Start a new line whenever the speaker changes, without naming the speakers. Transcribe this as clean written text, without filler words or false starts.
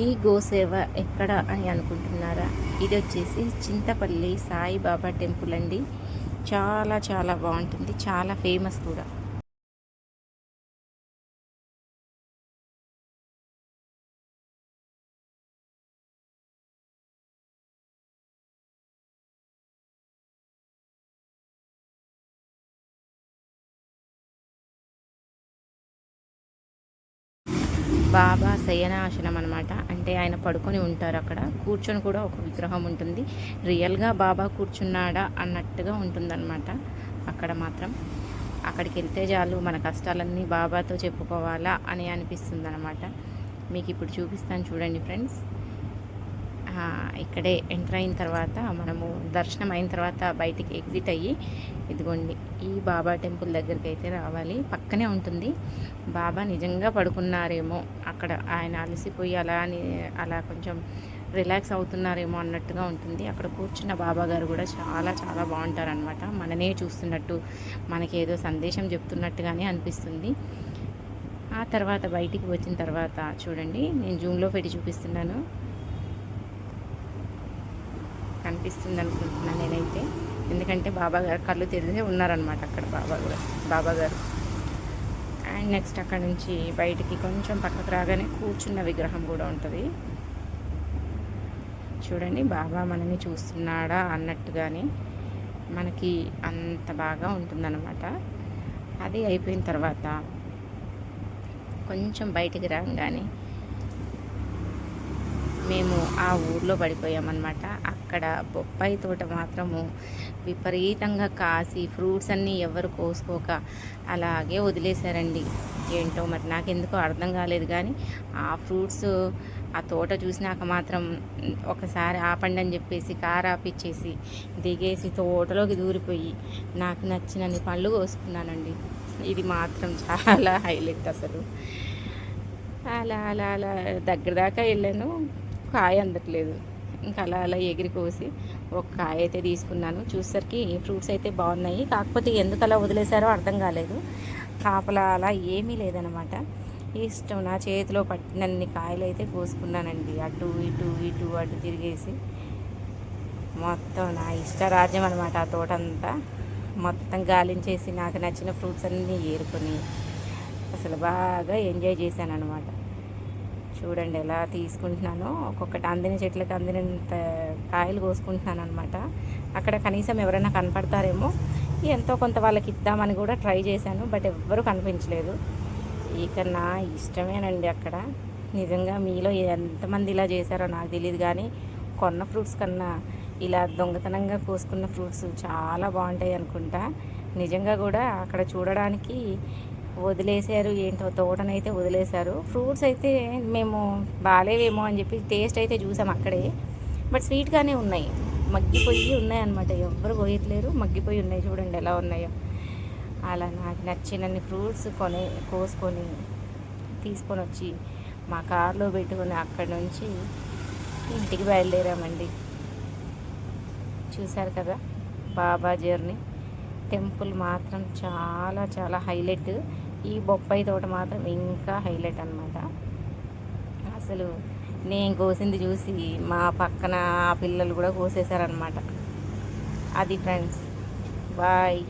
ఈ గోసేవ ఎక్కడ అని అనుకుంటున్నారా? ఇది వచ్చేసి చింతపల్లి సాయిబాబా టెంపుల్ అండి. చాలా చాలా బాగుంటుంది, చాలా ఫేమస్ కూడా. బాబా శయనాశనం అనమాట. అంటే ఆయన పడుకొని ఉంటారు అక్కడ. కూర్చొని కూడా ఒక విగ్రహం ఉంటుంది. రియల్గా బాబా కూర్చున్నాడా అన్నట్టుగా ఉంటుందన్నమాట. అక్కడ మాత్రం అక్కడికి వెళ్తే చాలు మన కష్టాలన్నీ బాబాతో చెప్పుకోవాలా అని అనిపిస్తుంది అనమాట. మీకు ఇప్పుడు చూపిస్తాను చూడండి ఫ్రెండ్స్. ఇక్కడే ఎంటర్ అయిన తర్వాత మనము దర్శనం అయిన తర్వాత బయటికి ఎగ్జిట్ అయ్యి ఇదిగోండి ఈ బాబా టెంపుల్ దగ్గరికి అయితే రావాలి. పక్కనే ఉంటుంది. బాబా నిజంగా పడుకున్నారేమో అక్కడ, ఆయన అలసిపోయి అలా కొంచెం రిలాక్స్ అవుతున్నారేమో అన్నట్టుగా ఉంటుంది. అక్కడ కూర్చున్న బాబా గారు కూడా చాలా చాలా బాగుంటారనమాట. మననే చూస్తున్నట్టు, మనకి ఏదో సందేశం చెప్తున్నట్టుగానే అనిపిస్తుంది. ఆ తర్వాత బయటికి వచ్చిన తర్వాత చూడండి, నేను జూమ్లో పెట్టి చూపిస్తున్నాను, కనిపిస్తుంది అనుకుంటున్నాను నేనైతే. ఎందుకంటే బాబా గారు కళ్ళు తెరిసే ఉన్నారనమాట అక్కడ బాబా గారు. అండ్ నెక్స్ట్ అక్కడ నుంచి బయటికి కొంచెం పక్కకు రాగానే కూర్చున్న విగ్రహం కూడా ఉంటుంది. చూడండి బాబా మనని చూస్తున్నాడా అన్నట్టుగానే మనకి అంత బాగా ఉంటుందన్నమాట. అది అయిపోయిన తర్వాత కొంచెం బయటికి రాగానే మేము ఆ ఊర్లో పడిపోయామన్నమాట. అక్కడ బొప్పాయి తోట మాత్రము విపరీతంగా కాసి ఫ్రూట్స్ అన్నీ ఎవరు కోసుకోక అలాగే వదిలేశారండి. ఏంటో మరి నాకెందుకో అర్థం కాలేదు. కానీ ఆ ఫ్రూట్స్ ఆ తోట చూసినాక మాత్రం ఒకసారి ఆపండి అని చెప్పేసి కారు ఆపిచ్చేసి దిగేసి తోటలోకి దూరిపోయి నాకు నచ్చినన్ని పళ్ళు కోసుకున్నానండి. ఇది మాత్రం చాలా హైలైట్ అసలు. అలా అలా అలా దగ్గర దాకా వెళ్ళాను, కాయ అందట్లేదు. ఇంకా అలా అలా ఎగిరి కోసి ఒక కాయ అయితే తీసుకున్నాను. చూసేసరికి ఫ్రూట్స్ అయితే బాగున్నాయి. కాకపోతే ఎందుకు అలా వదిలేశారో అర్థం కాలేదు. కాపలా అలా ఏమీ లేదనమాట. ఇష్టం నా చేతిలో పట్టినన్ని కాయలు అయితే కోసుకున్నానండి. అటు ఇటు ఇటు అటు తిరిగేసి మొత్తం నా ఇష్టరాజ్యం అనమాట. ఆ తోటంతా మొత్తం గాలించేసి నాకు నచ్చిన ఫ్రూట్స్ అన్నీ ఏరుకొని అసలు బాగా ఎంజాయ్ చేశాను అనమాట. చూడండి ఎలా తీసుకుంటున్నానో, ఒక్కొక్కటి అందిన చెట్లకు అందినంత కాయలు కోసుకుంటున్నాను అనమాట. అక్కడ కనీసం ఎవరైనా కనపడతారేమో ఎంతో కొంత వాళ్ళకి ఇద్దామని కూడా ట్రై చేశాను. బట్ ఎవ్వరూ కనిపించలేదు. ఇక నా ఇష్టమేనండి అక్కడ. నిజంగా మీలో ఎంతమంది ఇలా చేశారో నాకు తెలియదు. కానీ కొన్న ఫ్రూట్స్ కన్నా ఇలా దొంగతనంగా కోసుకున్న ఫ్రూట్స్ చాలా బాగుంటాయి అనుకుంటా. నిజంగా కూడా అక్కడ చూడడానికి వదిలేశారు, ఏంటో తోటనైతే వదిలేశారు. ఫ్రూట్స్ అయితే మేము బాగాలేవేమో అని చెప్పి టేస్ట్ అయితే చూసాం అక్కడే. బట్ స్వీట్గానే ఉన్నాయి, మగ్గిపోయి ఉన్నాయి అనమాట. ఎవ్వరు కోయట్లేరు, మగ్గిపోయి ఉన్నాయి. చూడండి ఎలా ఉన్నాయో. అలా నాకు నచ్చినన్ని ఫ్రూట్స్ కోసుకొని తీసుకొని వచ్చి మా కార్లో పెట్టుకొని అక్కడి నుంచి ఇంటికి బయలుదేరామండి. చూశారు కదా బాబా జర్నీ. టెంపుల్ మాత్రం చాలా చాలా హైలైట్. ఈ బొప్పాయి తోట మాత్రం ఇంకా హైలైట్ అనమాట. అసలు నేను కోసింది చూసి మా పక్కన ఆ పిల్లలు కూడా కోసేశారనమాట. అది ఫ్రెండ్స్, బాయ్.